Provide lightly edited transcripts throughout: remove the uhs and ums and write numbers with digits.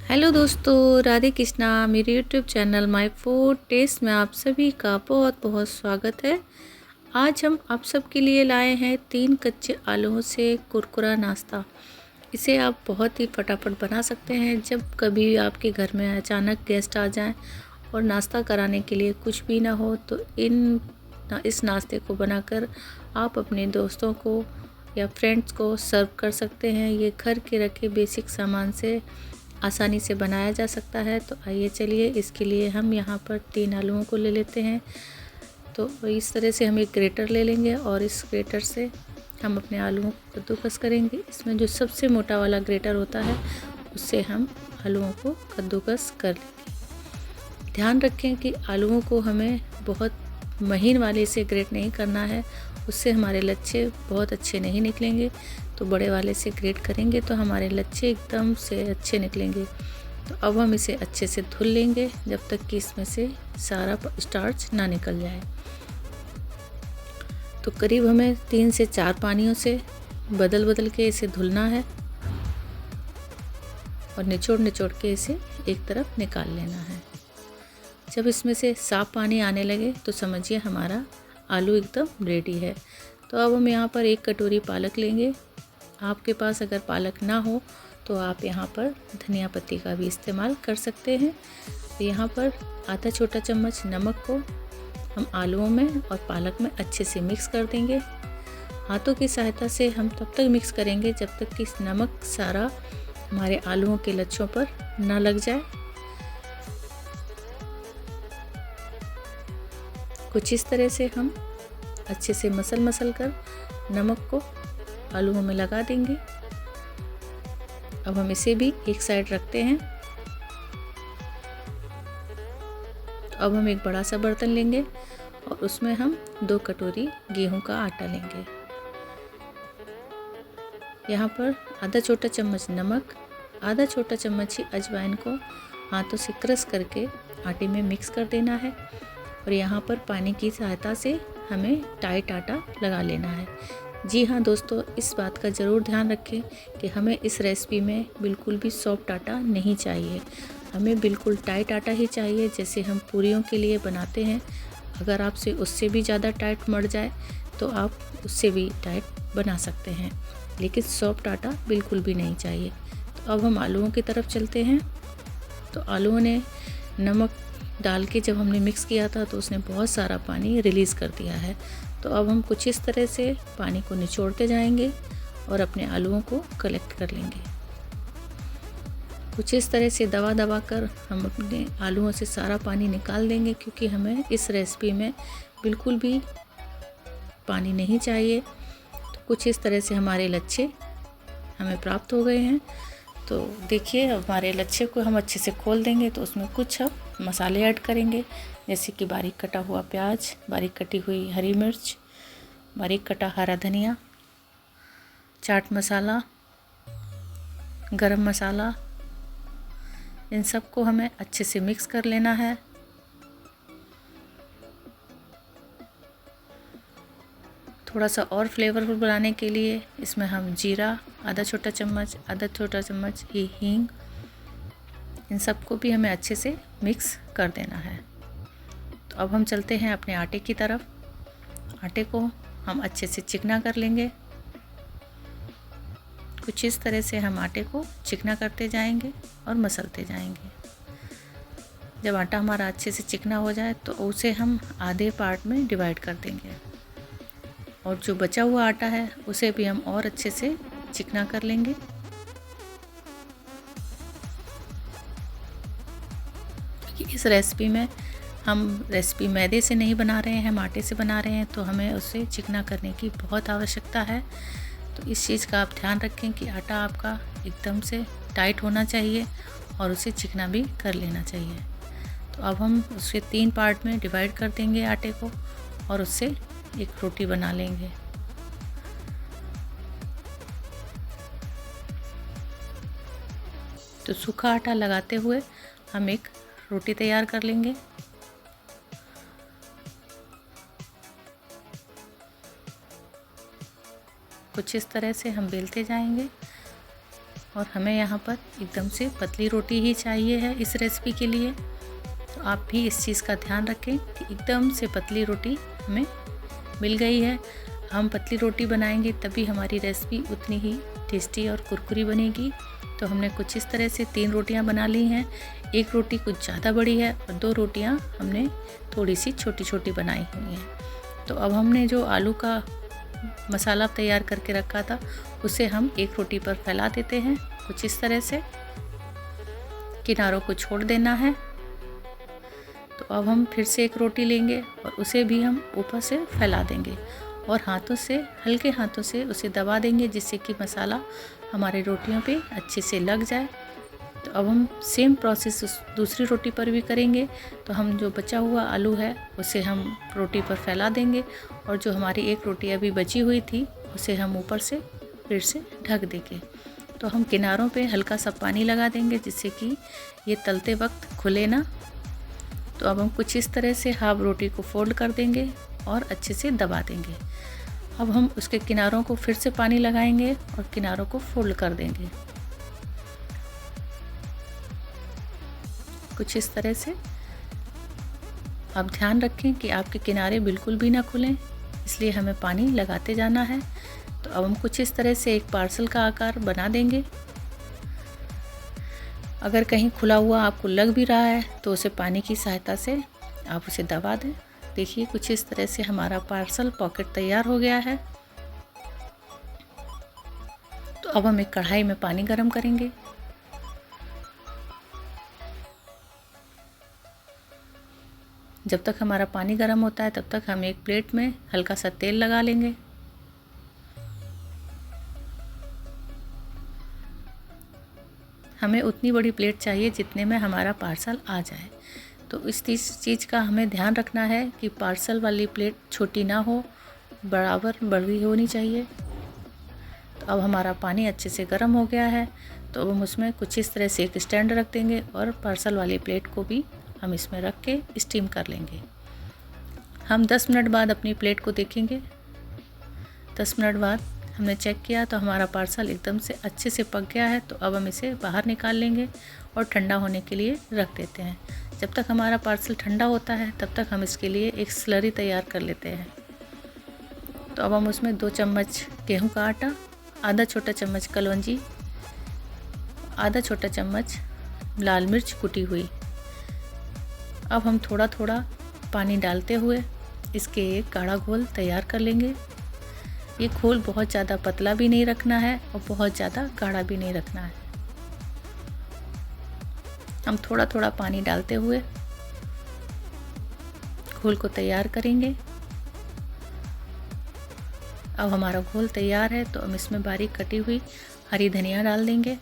Hello दोस्तों, राधे कृष्णा। मेरे YouTube channel my food taste में आप सभी का बहुत बहुत स्वागत है। आज हम आप सबके लिए लाए हैं 3 कच्चे आलूओं से कुरकुरा नाश्ता। इसे आप बहुत ही फटाफट बना सकते हैं। जब कभी आपके घर में अचानक गेस्ट आ जाएं और नाश्ता कराने के लिए कुछ भी ना हो, तो इस नाश्ते को बनाकर आप अपने दोस्तों को या फ्रेंड्स को सर्व कर सकते हैं। ये घर के रखे बेसिक सामान से आसानी से बनाया जा सकता है। तो आइए चलिए, इसके लिए हम यहाँ पर 3 आलूओं को ले लेते हैं। तो इस तरह से हम एक ग्रेटर ले लेंगे और इस ग्रेटर से हम अपने आलूओं को कद्दूकस करेंगे। इसमें जो सबसे मोटा वाला ग्रेटर होता है, उससे हम आलूओं को कद्दूकस कर लेंगे। ध्यान रखें कि आलूओं को हमें बहुत महीन वाले से ग्रेट नहीं करना है, उससे हमारे लच्छे बहुत अच्छे नहीं निकलेंगे। तो बड़े वाले से ग्रेट करेंगे तो हमारे लच्छे एकदम से अच्छे निकलेंगे। तो अब हम इसे अच्छे से धुल लेंगे जब तक कि इसमें से सारा स्टार्च ना निकल जाए। तो करीब हमें 3 से 4 पानियों से बदल के इसे धुलना है और निचोड़ के इसे एक तरफ निकाल लेना है। जब इसमें से साफ पानी आने लगे तो समझिए हमारा आलू एकदम रेडी है। तो अब हम यहाँ पर 1 कटोरी पालक लेंगे। आपके पास अगर पालक ना हो तो आप यहाँ पर धनिया पत्ती का भी इस्तेमाल कर सकते हैं। तो यहाँ पर आधा छोटा चम्मच नमक को हम आलूओं में और पालक में अच्छे से मिक्स कर देंगे। हाथों की सहायता से हम तब तक मिक्स करेंगे जब तक कि इस नमक सारा हमारे आलूओं के लच्छों पर ना लग जाए। कुछ इस तरह से हम अच्छे से मसल कर नमक को आलूओं में लगा देंगे। अब हम इसे भी एक साइड रखते हैं। तो अब हम एक बड़ा सा बर्तन लेंगे और उसमें हम 2 कटोरी गेहूं का आटा लेंगे। यहाँ पर आधा छोटा चम्मच नमक, आधा छोटा चम्मच ही अजवाइन को हाथों से क्रश करके आटे में मिक्स कर देना है। और यहाँ पर पानी की सहायता से हमें टाइट आटा लगा लेना है। जी हाँ दोस्तों, इस बात का ज़रूर ध्यान रखें कि हमें इस रेसिपी में बिल्कुल भी सॉफ्ट आटा नहीं चाहिए। हमें बिल्कुल टाइट आटा ही चाहिए, जैसे हम पूरियों के लिए बनाते हैं। अगर आपसे उससे भी ज़्यादा टाइट मर जाए तो आप उससे भी टाइट बना सकते हैं, लेकिन सॉफ्ट आटा बिल्कुल भी नहीं चाहिए। तो अब हम आलूओं की तरफ चलते हैं। तो आलूओं ने नमक डाल के जब हमने मिक्स किया था तो उसने बहुत सारा पानी रिलीज़ कर दिया है। तो अब हम कुछ इस तरह से पानी को निचोड़ते जाएंगे और अपने आलूओं को कलेक्ट कर लेंगे। कुछ इस तरह से दबा कर हम अपने आलूओं से सारा पानी निकाल देंगे, क्योंकि हमें इस रेसिपी में बिल्कुल भी पानी नहीं चाहिए। तो कुछ इस तरह से हमारे लच्छे हमें प्राप्त हो गए हैं। तो देखिए, हमारे लच्छे को हम अच्छे से खोल देंगे तो उसमें कुछ हम मसाले ऐड करेंगे, जैसे कि बारीक कटा हुआ प्याज, बारीक कटी हुई हरी मिर्च, बारीक कटा हरा धनिया, चाट मसाला, गरम मसाला। इन सब को हमें अच्छे से मिक्स कर लेना है। थोड़ा सा और फ्लेवरफुल बनाने के लिए इसमें हम जीरा आधा छोटा चम्मच ही हींग, इन सबको भी हमें अच्छे से मिक्स कर देना है। तो अब हम चलते हैं अपने आटे की तरफ। आटे को हम अच्छे से चिकना कर लेंगे। कुछ इस तरह से हम आटे को चिकना करते जाएंगे और मसलते जाएंगे। जब आटा हमारा अच्छे से चिकना हो जाए तो उसे हम आधे पार्ट में डिवाइड कर देंगे और जो बचा हुआ आटा है उसे भी हम और अच्छे से चिकना कर लेंगे। क्योंकि इस रेसिपी में हम रेसिपी मैदे से नहीं बना रहे हैं, हम आटे से बना रहे हैं, तो हमें उसे चिकना करने की बहुत आवश्यकता है। तो इस चीज़ का आप ध्यान रखें कि आटा आपका एकदम से टाइट होना चाहिए और उसे चिकना भी कर लेना चाहिए। तो अब हम उसे 3 पार्ट में डिवाइड कर देंगे आटे को और उससे एक रोटी बना लेंगे। तो सूखा आटा लगाते हुए हम एक रोटी तैयार कर लेंगे। कुछ इस तरह से हम बेलते जाएंगे और हमें यहाँ पर एकदम से पतली रोटी ही चाहिए है इस रेसिपी के लिए। तो आप भी इस चीज़ का ध्यान रखें कि एकदम से पतली रोटी हमें मिल गई है। हम पतली रोटी बनाएंगे तभी हमारी रेसिपी उतनी ही टेस्टी और कुरकुरी बनेगी। तो हमने कुछ इस तरह से 3 रोटियां बना ली हैं। एक रोटी कुछ ज़्यादा बड़ी है और 2 रोटियां हमने थोड़ी सी छोटी छोटी बनाई हुई हैं। तो अब हमने जो आलू का मसाला तैयार करके रखा था उसे हम एक रोटी पर फैला देते हैं। कुछ इस तरह से किनारों को छोड़ देना है। तो अब हम फिर से एक रोटी लेंगे और उसे भी हम ऊपर से फैला देंगे और हाथों से, हल्के हाथों से उसे दबा देंगे जिससे कि मसाला हमारे रोटियों पे अच्छे से लग जाए। तो अब हम सेम प्रोसेस दूसरी रोटी पर भी करेंगे। तो हम जो बचा हुआ आलू है उसे हम रोटी पर फैला देंगे और जो हमारी एक रोटी अभी बची हुई थी उसे हम ऊपर से फिर से ढक देंगे। तो हम किनारों पे हल्का सा पानी लगा देंगे जिससे कि ये तलते वक्त खुले ना। तो अब हम कुछ इस तरह से हाफ रोटी को फोल्ड कर देंगे और अच्छे से दबा देंगे। अब हम उसके किनारों को फिर से पानी लगाएंगे और किनारों को फोल्ड कर देंगे कुछ इस तरह से। आप ध्यान रखें कि आपके किनारे बिल्कुल भी ना खुलें, इसलिए हमें पानी लगाते जाना है। तो अब हम कुछ इस तरह से एक पार्सल का आकार बना देंगे। अगर कहीं खुला हुआ आपको लग भी रहा है तो उसे पानी की सहायता से आप उसे दबा दें। देखिए कुछ इस तरह से हमारा पार्सल पॉकेट तैयार हो गया है। तो अब हम एक कढ़ाई में पानी गरम करेंगे। जब तक हमारा पानी गर्म होता है तब तक हम एक प्लेट में हल्का सा तेल लगा लेंगे। हमें उतनी बड़ी प्लेट चाहिए जितने में हमारा पार्सल आ जाए। तो इस चीज़ का हमें ध्यान रखना है कि पार्सल वाली प्लेट छोटी ना हो, बराबर बड़ी होनी चाहिए। तो अब हमारा पानी अच्छे से गर्म हो गया है। तो अब हम उसमें कुछ इस तरह से एक स्टैंड रख देंगे और पार्सल वाली प्लेट को भी हम इसमें रख के स्टीम कर लेंगे। हम 10 मिनट बाद अपनी प्लेट को देखेंगे। 10 मिनट बाद हमने चेक किया तो हमारा पार्सल एकदम से अच्छे से पक गया है। तो अब हम इसे बाहर निकाल लेंगे और ठंडा होने के लिए रख देते हैं। जब तक हमारा पार्सल ठंडा होता है तब तक हम इसके लिए एक स्लरी तैयार कर लेते हैं। तो अब हम उसमें 2 चम्मच गेहूं का आटा, आधा छोटा चम्मच कलौंजी, आधा छोटा चम्मच लाल मिर्च कुटी हुई। अब हम थोड़ा थोड़ा पानी डालते हुए इसके एक गाढ़ा घोल तैयार कर लेंगे। ये घोल बहुत ज़्यादा पतला भी नहीं रखना है और बहुत ज़्यादा गाढ़ा भी नहीं रखना है। हम थोड़ा थोड़ा पानी डालते हुए घोल को तैयार करेंगे। अब हमारा घोल तैयार है तो हम इसमें बारीक कटी हुई हरी धनिया डाल देंगे।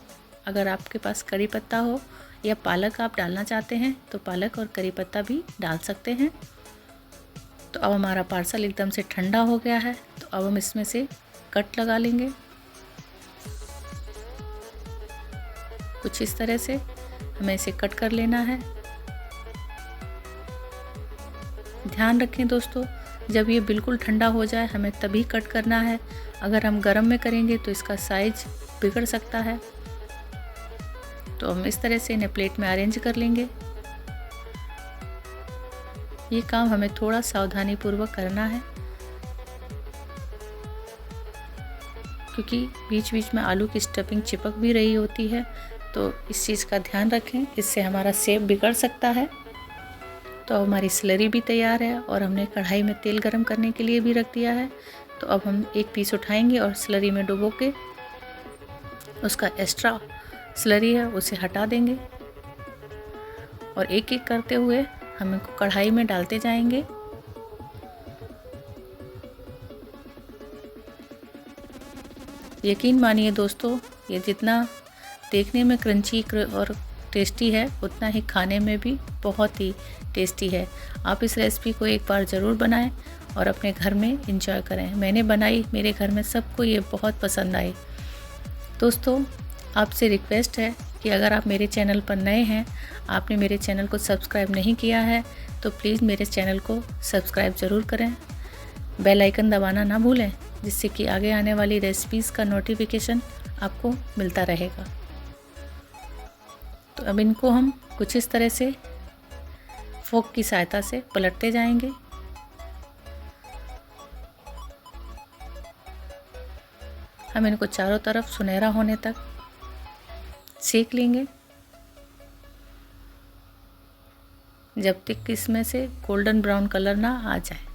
अगर आपके पास करी पत्ता हो या पालक आप डालना चाहते हैं तो पालक और करी पत्ता भी डाल सकते हैं। तो अब हमारा पार्सल एकदम से ठंडा हो गया है। तो अब हम इसमें से कट लगा लेंगे कुछ इस तरह से। हमें इसे कट कर लेना है। ध्यान रखें दोस्तों, जब ये बिल्कुल ठंडा हो जाए हमें तभी कट करना है। अगर हम गर्म में करेंगे तो इसका साइज बिगड़ सकता है। तो हम इस तरह से इन्हें प्लेट में अरेंज कर लेंगे। ये काम हमें थोड़ा सावधानी पूर्वक करना है क्योंकि बीच बीच में आलू की स्टफिंग चिपक भी रही होती है। तो इस चीज़ का ध्यान रखें, इससे हमारा शेप बिगड़ सकता है। तो अब हमारी स्लरी भी तैयार है और हमने कढ़ाई में तेल गरम करने के लिए भी रख दिया है। तो अब हम एक पीस उठाएंगे और स्लरी में डुबो के उसका एक्स्ट्रा स्लरी है उसे हटा देंगे और एक एक करते हुए हम इनको कढ़ाई में डालते जाएंगे। यकीन मानिए दोस्तों, ये जितना देखने में क्रंची और टेस्टी है उतना ही खाने में भी बहुत ही टेस्टी है। आप इस रेसिपी को एक बार ज़रूर बनाएं और अपने घर में एंजॉय करें। मैंने बनाई, मेरे घर में सबको ये बहुत पसंद आई। दोस्तों, आपसे रिक्वेस्ट है कि अगर आप मेरे चैनल पर नए हैं, आपने मेरे चैनल को सब्सक्राइब नहीं किया है तो प्लीज़ मेरे चैनल को सब्सक्राइब ज़रूर करें। बेल आइकन दबाना ना भूलें जिससे कि आगे आने वाली रेसिपीज़ का नोटिफिकेशन आपको मिलता रहेगा। तो अब इनको हम कुछ इस तरह से फोक की सहायता से पलटते जाएंगे। हम इनको चारों तरफ सुनहरा होने तक सेक लेंगे, जब तक इसमें से गोल्डन ब्राउन कलर ना आ जाए।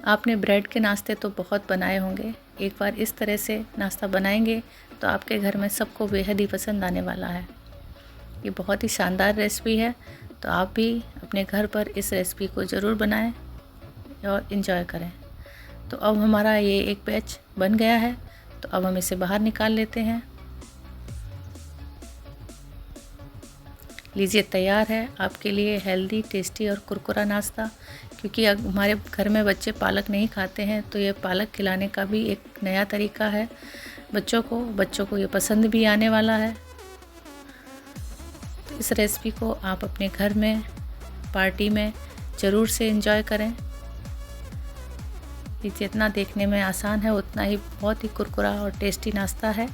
आपने ब्रेड के नाश्ते तो बहुत बनाए होंगे, एक बार इस तरह से नाश्ता बनाएंगे तो आपके घर में सबको बेहद ही पसंद आने वाला है। ये बहुत ही शानदार रेसिपी है, तो आप भी अपने घर पर इस रेसिपी को ज़रूर बनाएं और इन्जॉय करें। तो अब हमारा ये एक बैच बन गया है, तो अब हम इसे बाहर निकाल लेते हैं। लीजिए, तैयार है आपके लिए हेल्दी, टेस्टी और कुरकुरा नाश्ता। क्योंकि अब हमारे घर में बच्चे पालक नहीं खाते हैं, तो ये पालक खिलाने का भी एक नया तरीका है बच्चों को ये पसंद भी आने वाला है। तो इस रेसिपी को आप अपने घर में, पार्टी में ज़रूर से एंजॉय करें। ये जितना देखने में आसान है उतना ही बहुत ही कुरकुरा और टेस्टी नाश्ता है।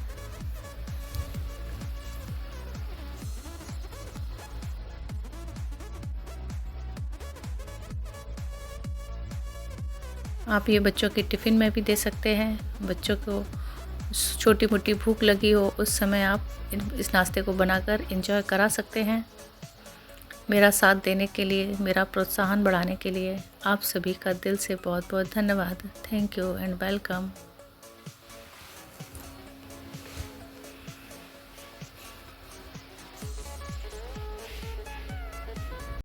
आप ये बच्चों के टिफ़िन में भी दे सकते हैं। बच्चों को छोटी मोटी भूख लगी हो उस समय आप इस नाश्ते को बनाकर एंजॉय करा सकते हैं। मेरा साथ देने के लिए, मेरा प्रोत्साहन बढ़ाने के लिए आप सभी का दिल से बहुत बहुत धन्यवाद। Thank you and welcome.